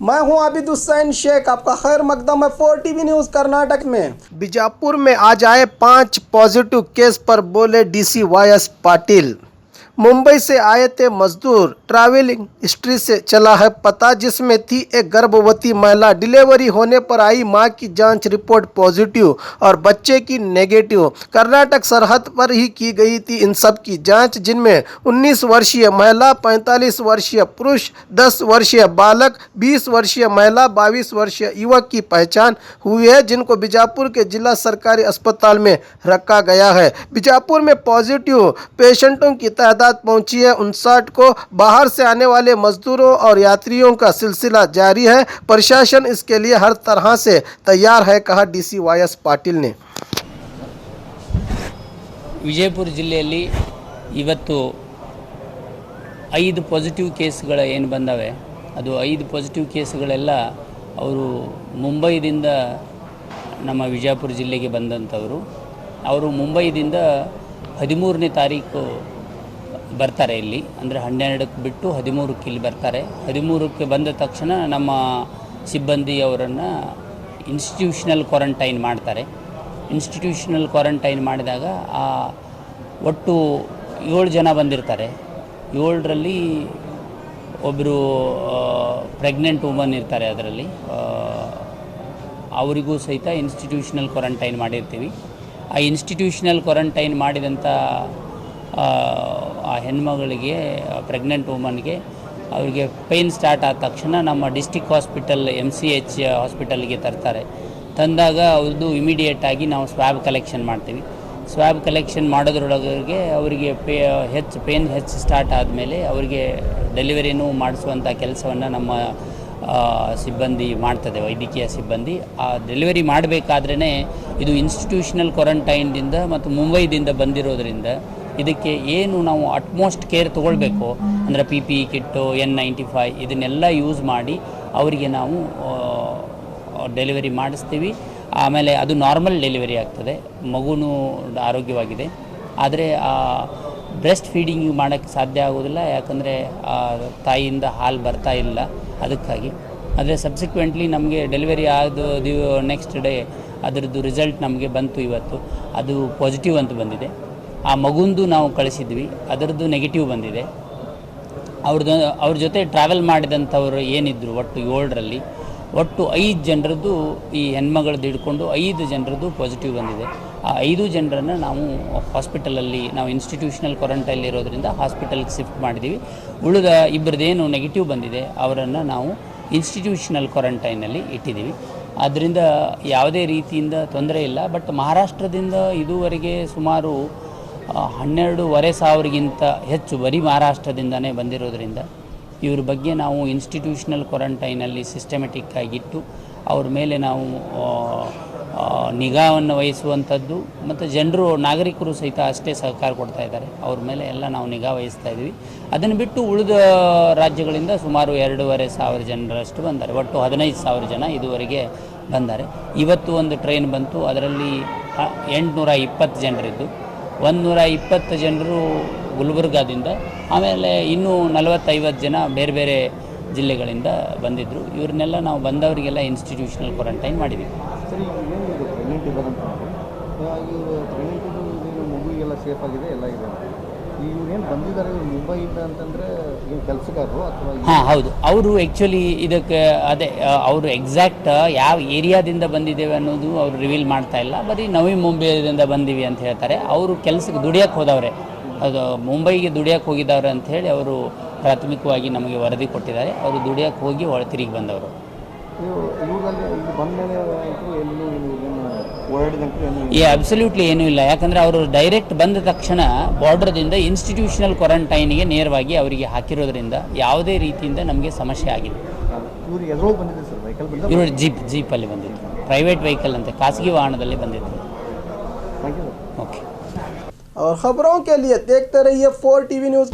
मैं हूं आबिद हुसैन शेख, आपका खैर मकदम है 4 TV न्यूज़ कर्नाटक में। बीजापुर में आज आए 5 पॉजिटिव केस पर बोले डीसी वाईएस पाटिल। मुंबई से आए थे मजदूर, ट्रैवलिंग हिस्ट्री से चला है पता, जिसमें थी एक गर्भवती महिला। डिलीवरी होने पर आई मां की जांच रिपोर्ट पॉजिटिव और बच्चे की नेगेटिव। कर्नाटक सरहद पर ही की गई थी इन सब की जांच, जिनमें 19 वर्षीय महिला, 45 वर्षीय पुरुष, 10 वर्षीय बालक, 20 वर्षीय महिला, 22 वर्षीय युवक की पहचान हुई है, जिनको बीजापुर के जिला सरकारी अस्पताल में रखा गया है। बीजापुर में पॉजिटिव पेशेंटों की तादाद पहुंची है 59 को। बाहर से आने वाले मजदूरों और यात्रियों का सिलसिला जारी है। प्रशासन इसके लिए हर तरह से तैयार है, कहा डीसी वाईएस पाटिल ने। ವಿಜಯಪುರ ಜಿಲ್ಲೆಯಲ್ಲಿ ಇವತ್ತು 5 ಪಾಸಿಟಿವ್ ಕೇಸ್ಗಳು ಏನು ಬಂದವೆ, ಅದು 5 ಪಾಸಿಟಿವ್ ಕೇಸ್ಗಳೆಲ್ಲ ಅವರು ಮುಂಬೈದಿಂದ ನಮ್ಮ ವಿಜಯಪುರ ಜಿಲ್ಲೆಗೆ ಬಂದಂಥವರು. ಅವರು ಮುಂಬೈದಿಂದ 13ನೇ ತಾರೀಕು ಬರ್ತಾರೆ ಇಲ್ಲಿ, ಅಂದರೆ 12ಕ್ಕೆ ಬಿಟ್ಟು 13ಕ್ಕೆ ಇಲ್ಲಿ ಬರ್ತಾರೆ. 13ಕ್ಕೆ ಬಂದ ತಕ್ಷಣ ನಮ್ಮ ಸಿಬ್ಬಂದಿ ಅವರನ್ನು ಇನ್ಸ್ಟಿಟ್ಯೂಷನಲ್ ಕ್ವಾರಂಟೈನ್ ಮಾಡ್ತಾರೆ. ಇನ್ಸ್ಟಿಟ್ಯೂಷನಲ್ ಕ್ವಾರಂಟೈನ್ ಮಾಡಿದಾಗ ಒಟ್ಟು 7 ಜನ ಬಂದಿರ್ತಾರೆ. 7ರಲ್ಲಿ ಒಬ್ಬರು ಪ್ರೆಗ್ನೆಂಟ್ ವುಮನ್ ಇರ್ತಾರೆ. ಅದರಲ್ಲಿ ಅವರಿಗೂ ಸಹಿತ ಇನ್ಸ್ಟಿಟ್ಯೂಷನಲ್ ಕ್ವಾರಂಟೈನ್ ಮಾಡಿರ್ತೀವಿ. ಆ ಇನ್ಸ್ಟಿಟ್ಯೂಷನಲ್ ಕ್ವಾರಂಟೈನ್ ಮಾಡಿದಂಥ ಆ ಹೆಣ್ಮಗಳಿಗೆ, ಪ್ರೆಗ್ನೆಂಟ್ ವುಮನ್ಗೆ, ಅವರಿಗೆ ಪೇಯ್ನ್ ಸ್ಟಾರ್ಟ್ ಆದ ತಕ್ಷಣ ನಮ್ಮ ಡಿಸ್ಟಿಕ್ ಹಾಸ್ಪಿಟಲ್ MCH ಹಾಸ್ಪಿಟಲ್ಗೆ ತರ್ತಾರೆ. ತಂದಾಗ ಅವ್ರದ್ದು ಇಮಿಡಿಯೇಟಾಗಿ ನಾವು ಸ್ವ್ಯಾಬ್ ಕಲೆಕ್ಷನ್ ಮಾಡ್ತೀವಿ. ಸ್ವ್ಯಾಬ್ ಕಲೆಕ್ಷನ್ ಮಾಡೋದ್ರೊಳಗೆ ಅವರಿಗೆ ಪೇನ್ ಹೆಚ್ಚು ಸ್ಟಾರ್ಟ್ ಆದಮೇಲೆ ಅವರಿಗೆ ಡೆಲಿವರಿನೂ ಮಾಡಿಸುವಂಥ ಕೆಲಸವನ್ನು ನಮ್ಮ ಸಿಬ್ಬಂದಿ ಮಾಡ್ತದೆ, ವೈದ್ಯಕೀಯ ಸಿಬ್ಬಂದಿ. ಆ ಡೆಲಿವರಿ ಮಾಡಬೇಕಾದ್ರೇ ಇದು ಇನ್ಸ್ಟಿಟ್ಯೂಷನಲ್ ಕ್ವಾರಂಟೈನ್ದಿಂದ ಮತ್ತು ಮುಂಬೈದಿಂದ ಬಂದಿರೋದ್ರಿಂದ ಇದಕ್ಕೆ ಏನು ನಾವು ಅಟ್ಮೋಸ್ಟ್ ಕೇರ್ ತೊಗೊಳ್ಬೇಕು ಅಂದರೆ PPE ಕಿಟ್ಟು, N95 ಇದನ್ನೆಲ್ಲ ಯೂಸ್ ಮಾಡಿ ಅವರಿಗೆ ನಾವು ಡೆಲಿವರಿ ಮಾಡಿಸ್ತೀವಿ. ಆಮೇಲೆ ಅದು ನಾರ್ಮಲ್ ಡೆಲಿವರಿ ಆಗ್ತದೆ, ಮಗುನೂ ಆರೋಗ್ಯವಾಗಿದೆ. ಆದರೆ ಬ್ರೆಸ್ಟ್ ಫೀಡಿಂಗ್ ಮಾಡೋಕ್ಕೆ ಸಾಧ್ಯ ಆಗೋದಿಲ್ಲ, ಯಾಕಂದರೆ ತಾಯಿಯಿಂದ ಹಾಲು ಬರ್ತಾ ಇಲ್ಲ, ಅದಕ್ಕಾಗಿ. ಆದರೆ ಸಬ್ಸಿಕ್ವೆಂಟ್ಲಿ ನಮಗೆ ಡೆಲಿವರಿ ಆದ ನೆಕ್ಸ್ಟ್ ಡೇ ಅದರದ್ದು ರಿಸಲ್ಟ್ ನಮಗೆ ಬಂತು ಇವತ್ತು. ಅದು ಪಾಸಿಟಿವ್ ಅಂತ ಬಂದಿದೆ. ಆ ಮಗುಂದು ನಾವು ಕಳಿಸಿದ್ವಿ, ಅದರದ್ದು ನೆಗೆಟಿವ್ ಬಂದಿದೆ. ಅವ್ರ ಜೊತೆ ಟ್ರಾವೆಲ್ ಮಾಡಿದಂಥವ್ರು ಏನಿದ್ರು ಒಟ್ಟು 7ರಲ್ಲಿ ಒಟ್ಟು 5 ಜನರದ್ದು, ಈ ಹೆಣ್ಮಗಳದ್ದು ಹಿಡ್ಕೊಂಡು 5 ಜನರದ್ದು ಪಾಸಿಟಿವ್ ಬಂದಿದೆ. ಆ 5 ಜನರನ್ನು ನಾವು ಹಾಸ್ಪಿಟಲಲ್ಲಿ, ನಾವು ಇನ್ಸ್ಟಿಟ್ಯೂಷನಲ್ ಕ್ವಾರಂಟೈನ್ ಇರೋದ್ರಿಂದ ಹಾಸ್ಪಿಟಲ್ಗೆ ಶಿಫ್ಟ್ ಮಾಡಿದ್ದೀವಿ. ಉಳಿದ ಇಬ್ಬರದೇನು ನೆಗೆಟಿವ್ ಬಂದಿದೆ ಅವರನ್ನು ನಾವು ಇನ್ಸ್ಟಿಟ್ಯೂಷನಲ್ ಕ್ವಾರಂಟೈನಲ್ಲಿ ಇಟ್ಟಿದ್ದೀವಿ. ಆದ್ದರಿಂದ ಯಾವುದೇ ರೀತಿಯಿಂದ ತೊಂದರೆ ಇಲ್ಲ. ಬಟ್ ಮಹಾರಾಷ್ಟ್ರದಿಂದ ಇದುವರೆಗೆ ಸುಮಾರು 12,500ಗಿಂತ ಹೆಚ್ಚು ಬರೀ ಮಹಾರಾಷ್ಟ್ರದಿಂದನೇ ಬಂದಿರೋದ್ರಿಂದ ಇವ್ರ ಬಗ್ಗೆ ನಾವು ಇನ್ಸ್ಟಿಟ್ಯೂಷನಲ್ ಕ್ವಾರಂಟೈನಲ್ಲಿ ಸಿಸ್ಟಮೆಟಿಕ್ ಆಗಿಟ್ಟು ಅವ್ರ ಮೇಲೆ ನಾವು ನಿಗಾವನ್ನು ವಹಿಸುವಂಥದ್ದು, ಮತ್ತು ಜನರು, ನಾಗರಿಕರು ಸಹಿತ ಅಷ್ಟೇ ಸಹಕಾರ ಕೊಡ್ತಾ ಇದ್ದಾರೆ. ಅವ್ರ ಮೇಲೆ ಎಲ್ಲ ನಾವು ನಿಗಾ ವಹಿಸ್ತಾ ಇದ್ದೀವಿ. ಅದನ್ನು ಬಿಟ್ಟು ಉಳಿದ ರಾಜ್ಯಗಳಿಂದ ಸುಮಾರು 2,500 ಜನರಷ್ಟು ಬಂದ್ದಾರೆ. ಒಟ್ಟು 15,000 ಜನ ಇದುವರೆಗೆ ಬಂದ್ದಾರೆ. ಇವತ್ತು ಒಂದು ಟ್ರೈನ್ ಬಂತು, ಅದರಲ್ಲಿ 820 ಜನರಿದ್ದು 120 ಜನರು ಗುಲ್ಬರ್ಗಾದಿಂದ, ಆಮೇಲೆ ಇನ್ನೂ 40-50 ಜನ ಬೇರೆ ಬೇರೆ ಜಿಲ್ಲೆಗಳಿಂದ ಬಂದಿದ್ದರು. ಇವ್ರನ್ನೆಲ್ಲ ನಾವು ಬಂದವರಿಗೆಲ್ಲ ಇನ್ಸ್ಟಿಟ್ಯೂಷನಲ್ ಕ್ವಾರಂಟೈನ್ ಮಾಡಿದ್ದೀವಿ. ಸರಿ, ಏನಿದೆ ಪ್ರೆಗ್ನೆಂಟ್ ಇದ್ದಾರಂತ ಮಗುವಿಗೆಲ್ಲ ಸೇಫ್ ಆಗಿದೆ, ಎಲ್ಲ ಇದೆ. ಇವ್ರೇನು ಬಂದಿದ್ದಾರೆ ಮುಂಬೈಯಿಂದ ಅಂತಂದರೆ ಏನು ಕೆಲಸಗಾರರು ಅಥವಾ? ಹಾಂ, ಹೌದು. ಅವರು ಆ್ಯಕ್ಚುಲಿ ಇದಕ್ಕೆ ಅದೇ ಅವರು ಎಕ್ಸಾಕ್ಟ್ ಯಾವ ಏರಿಯಾದಿಂದ ಬಂದಿದ್ದೇವೆ ಅನ್ನೋದು ಅವರು ರಿವೀಲ್ ಮಾಡ್ತಾ ಇಲ್ಲ. ಬರೀ ನವಿ ಮುಂಬೈದಿಂದ ಬಂದೀವಿ ಅಂತ ಹೇಳ್ತಾರೆ. ಅವರು ಕೆಲಸಕ್ಕೆ ದುಡಿಯೋಕ್ಕೆ ಹೋದವ್ರೆ, ಅದು ಮುಂಬೈಗೆ ದುಡಿಯೋಕ್ಕೆ ಹೋಗಿದ್ದವ್ರೆ ಅಂಥೇಳಿ ಅವರು ಪ್ರಾಥಮಿಕವಾಗಿ ನಮಗೆ ವರದಿ ಕೊಟ್ಟಿದ್ದಾರೆ. ಅವರು ದುಡಿಯೋಕ್ಕೆ ಹೋಗಿ ತಿರುಗಿ ಬಂದವರು. ಅಬ್ಸಲ್ಯೂಟ್ಲಿ ಏನೂ ಇಲ್ಲ. ಯಾಕಂದರೆ ಅವರು ಡೈರೆಕ್ಟ್ ಬಂದ ತಕ್ಷಣ ಬಾರ್ಡರ್ದಿಂದ ಇನ್ಸ್ಟಿಟ್ಯೂಷನಲ್ ಕ್ವಾರಂಟೈನ್ಗೆ ನೇರವಾಗಿ ಅವರಿಗೆ ಹಾಕಿರೋದ್ರಿಂದ ಯಾವುದೇ ರೀತಿಯಿಂದ ನಮಗೆ ಸಮಸ್ಯೆ ಆಗಿದೆ. ಇವರು ಜೀಪಲ್ಲಿ ಬಂದಿದ್ದು, ಪ್ರೈವೇಟ್ ವೆಹಿಕಲ್ ಅಂತ, ಖಾಸಗಿ ವಾಹನದಲ್ಲಿ ಬಂದಿದ್ದು. ಓಕೆ. और खबरों के लिए देखते रहिए 4 TV न्यूज़।